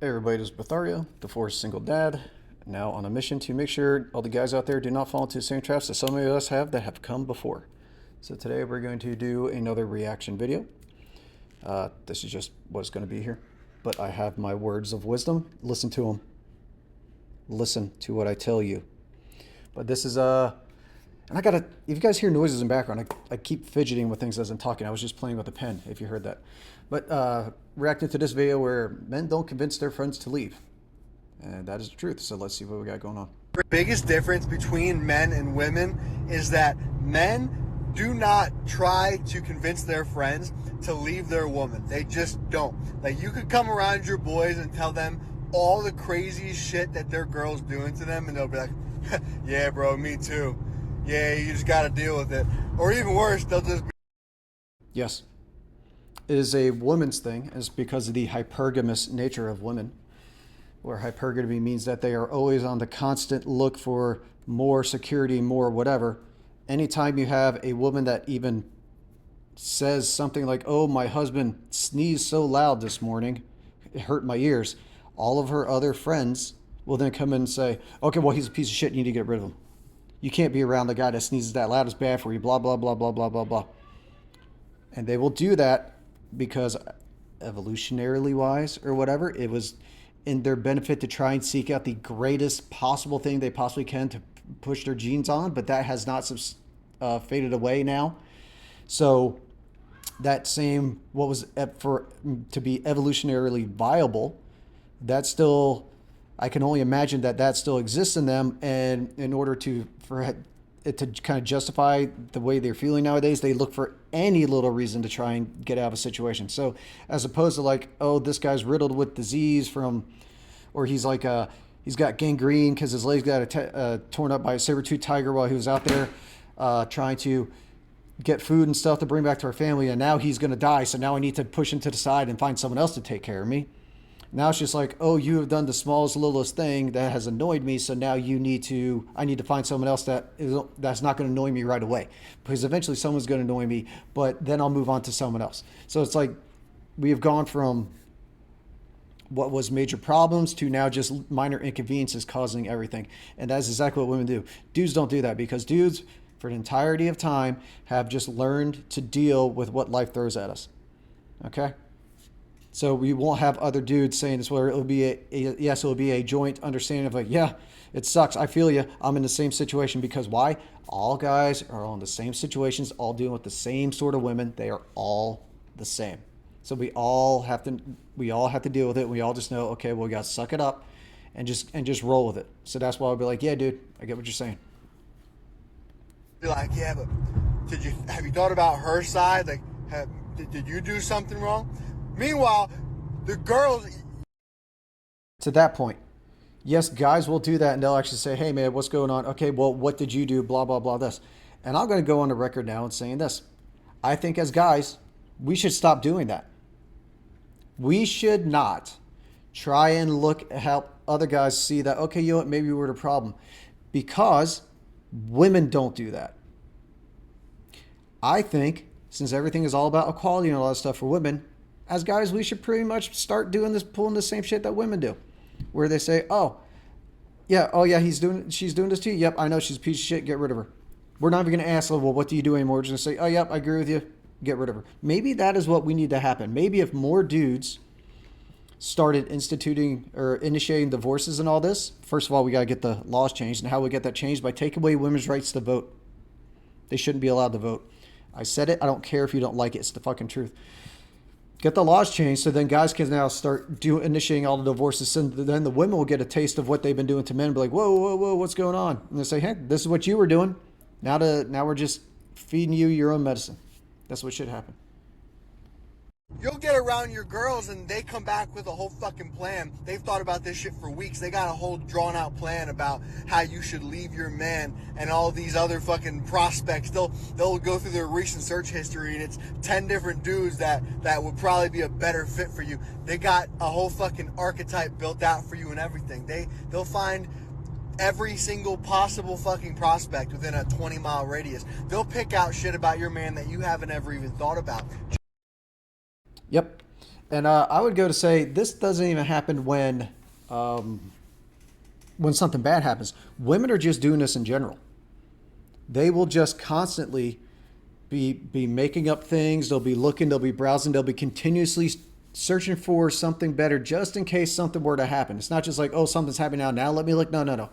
Hey everybody, this is Brothario, the forced single dad, now on a mission to make sure all the guys out there do not fall into the same traps that so many of us have that have come before. So today we're going to do another reaction video. This is just what's going to be here. But I have my words of wisdom. Listen to them. Listen to what I tell you. But this is and I gotta, if you guys hear noises in the background, I keep fidgeting with things as I'm talking. I was just playing with a pen, if you heard that. But reacting to this video where men don't convince their friends to leave. And that is the truth. So let's see what we got going on. The biggest difference between men and women is that men do not try to convince their friends to leave their woman. They just don't. Like, you could come around your boys and tell them all the crazy shit that their girl's doing to them, and they'll be like, yeah, bro, me too. Yeah, you just got to deal with it. Or even worse, they'll just be... Yes. It is a woman's thing. It's because of the hypergamous nature of women, where hypergamy means that they are always on the constant look for more security, more whatever. Anytime you have a woman that even says something like, oh, my husband sneezed so loud this morning, it hurt my ears, all of her other friends will then come in and say, okay, well, he's a piece of shit, you need to get rid of him. You can't be around the guy that sneezes that loud, it's bad for you, blah, blah, blah, blah, blah, blah, blah. And they will do that because evolutionarily wise or whatever, it was in their benefit to try and seek out the greatest possible thing they possibly can to push their genes on, but that has not faded away now. So that same, what was for to be evolutionarily viable, that's still, I can only imagine that that still exists in them, and in order for it to kind of justify the way they're feeling nowadays, they look for any little reason to try and get out of a situation. So as opposed to like, oh, this guy's riddled with disease from, or he's like he's got gangrene because his legs got torn up by a saber-toothed tiger while he was out there trying to get food and stuff to bring back to our family, and now he's going to die, so now I need to push him to the side and find someone else to take care of me. Now it's just like, oh, you have done the smallest, littlest thing that has annoyed me, so now I need to find someone else that's not going to annoy me right away, because eventually someone's going to annoy me, but then I'll move on to someone else. So it's like we have gone from what was major problems to now just minor inconveniences causing everything, and that's exactly what women do. Dudes don't do that, because dudes, for the entirety of time, have just learned to deal with what life throws at us. Okay? So we won't have other dudes saying this, where it'll be it'll be a joint understanding of like, yeah, it sucks, I feel you, I'm in the same situation. Because why? All guys are all in the same situations, all dealing with the same sort of women. They are all the same. So we all have to deal with it. We all just know, okay, well, we got to suck it up and just roll with it. So that's why I'll be like, yeah, dude, I get what you're saying. Be like, yeah, but have you thought about her side? Like, did you do something wrong? Meanwhile, the girls... To that point, yes, guys will do that, and they'll actually say, hey, man, what's going on? Okay, well, what did you do? Blah, blah, blah, this. And I'm going to go on the record now and saying this. I think as guys, we should stop doing that. We should not try and look at how other guys see that, okay, you know what, maybe we're the problem. Because women don't do that. I think, since everything is all about equality and all that stuff for women, as guys, we should pretty much start doing this, pulling the same shit that women do, where they say, oh yeah, she's doing this to you. Yep, I know, she's a piece of shit. Get rid of her. We're not even going to ask, well, what do you do anymore? We're just going to say, oh, yep, I agree with you. Get rid of her. Maybe that is what we need to happen. Maybe if more dudes started instituting or initiating divorces and all this, first of all, we got to get the laws changed. And how we get that changed? By taking away women's rights to vote. They shouldn't be allowed to vote. I said it. I don't care if you don't like it. It's the fucking truth. Get the laws changed, so then guys can now start initiating all the divorces. And then the women will get a taste of what they've been doing to men. Be like, whoa, whoa, whoa, what's going on? And they say, hey, this is what you were doing. Now we're just feeding you your own medicine. That's what should happen. You'll get around your girls and they come back with a whole fucking plan. They've thought about this shit for weeks. They got a whole drawn out plan about how you should leave your man and all these other fucking prospects. They'll go through their recent search history, and it's 10 different dudes that would probably be a better fit for you. They got a whole fucking archetype built out for you and everything. They'll find every single possible fucking prospect within a 20-mile radius. They'll pick out shit about your man that you haven't ever even thought about. Yep. And I would go to say this doesn't even happen when something bad happens. Women are just doing this in general. They will just constantly be making up things. They'll be looking. They'll be browsing. They'll be continuously searching for something better, just in case something were to happen. It's not just like, oh, something's happening now. Now let me look. No, no, no.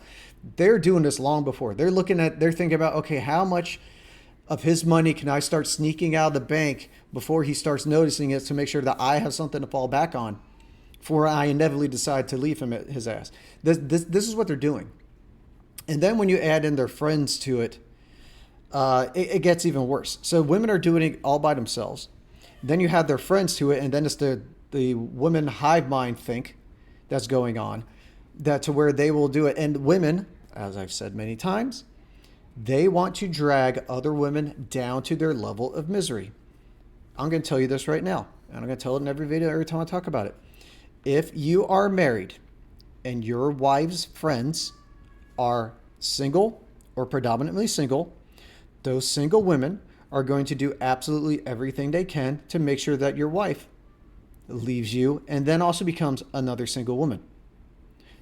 They're doing this long before. They're looking at. They're thinking about, okay, how much of his money can I start sneaking out of the bank before he starts noticing it, to make sure that I have something to fall back on before I inevitably decide to leave him at his ass. This is what they're doing. And then when you add in their friends to it, it gets even worse. So women are doing it all by themselves. Then you have their friends to it, and then it's the women hive mind think that's going on, that to where they will do it. And women, as I've said many times, they want to drag other women down to their level of misery. I'm going to tell you this right now, and I'm going to tell it in every video, every time I talk about it. If you are married and your wife's friends are single or predominantly single, those single women are going to do absolutely everything they can to make sure that your wife leaves you and then also becomes another single woman,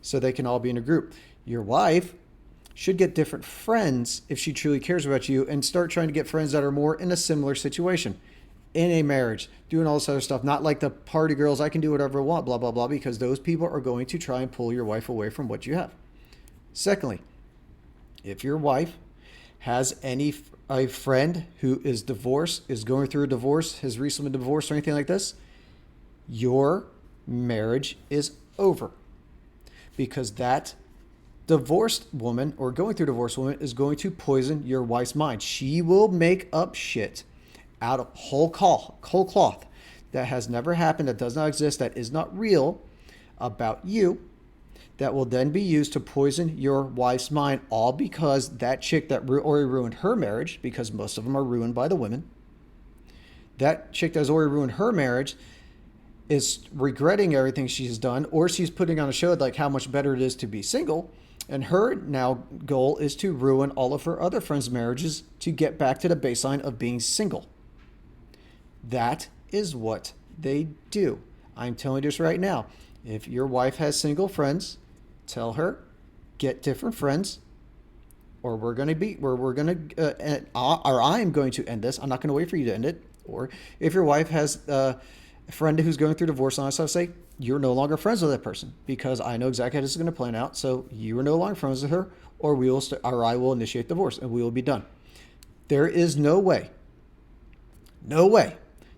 so they can all be in a group. Your wife should get different friends if she truly cares about you, and start trying to get friends that are more in a similar situation, in a marriage, doing all this other stuff. Not like the party girls, I can do whatever I want, blah, blah, blah, because those people are going to try and pull your wife away from what you have. Secondly, if your wife has a friend who is divorced, is going through a divorce, has recently been divorced or anything like this, your marriage is over, because that divorced woman or going through divorce woman is going to poison your wife's mind. She will make up shit out of whole cloth that has never happened, that does not exist, that is not real about you, that will then be used to poison your wife's mind, all because that chick that already ruined her marriage, because most of them are ruined by the women, that chick that's already ruined her marriage is regretting everything she's done, or she's putting on a show like how much better it is to be single. And her now goal is to ruin all of her other friends' marriages to get back to the baseline of being single. That is what they do. I'm telling you this right now. If your wife has single friends, tell her, get different friends, or I'm going to end this. I'm not going to wait for you to end it. Or if your wife has a friend who's going through divorce, and I say, you're no longer friends with that person, because I know exactly how this is going to plan out. So you are no longer friends with her, or I will initiate divorce, and we will be done. There is no way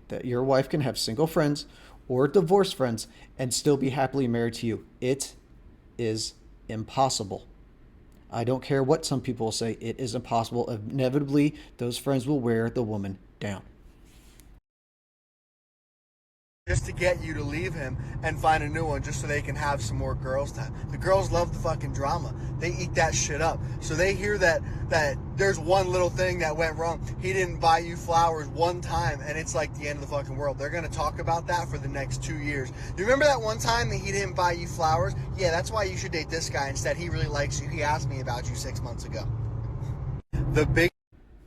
that your wife can have single friends or divorced friends and still be happily married to you. It is impossible. I don't care what some people say. It is impossible. Inevitably, those friends will wear the woman down. Just to get you to leave him and find a new one, just so they can have some more girls time. The girls love the fucking drama. They eat that shit up. So they hear that there's one little thing that went wrong. He didn't buy you flowers one time, and it's like the end of the fucking world. They're gonna talk about that for the next 2 years. You remember that one time that he didn't buy you flowers? Yeah, that's why you should date this guy instead. He really likes you. He asked me about you 6 months ago.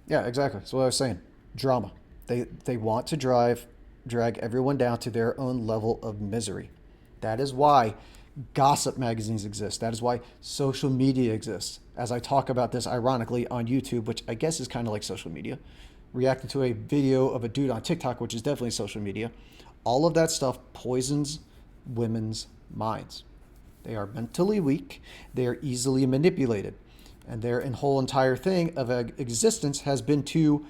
Yeah, exactly. That's what I was saying. Drama. They want to drag everyone down to their own level of misery. That is why gossip magazines exist. That is why social media exists. As I talk about this ironically on YouTube, which I guess is kind of like social media, reacting to a video of a dude on TikTok, which is definitely social media. All of that stuff poisons women's minds. They are mentally weak. They are easily manipulated. And their whole entire thing of existence has been to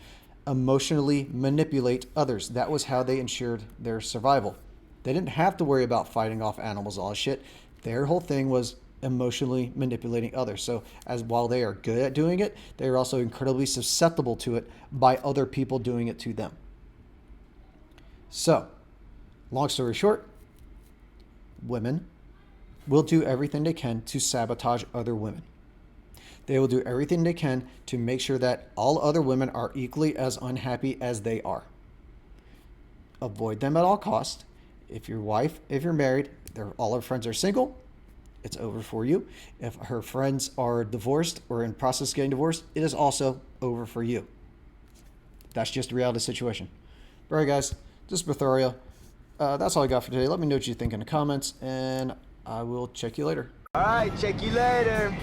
emotionally manipulate others. That was how they ensured their survival. They didn't have to worry about fighting off animals, all shit. Their whole thing was emotionally manipulating others. So while they are good at doing it, they are also incredibly susceptible to it by other people doing it to them. So, long story short, women will do everything they can to sabotage other women. They will do everything they can to make sure that all other women are equally as unhappy as they are. Avoid them at all costs. If you're married, all her friends are single, it's over for you. If her friends are divorced or in process of getting divorced, it is also over for you. That's just the reality of the situation. All right, guys, this is Brothario. that's all I got for today. Let me know what you think in the comments, and I will check you later. All right, check you later.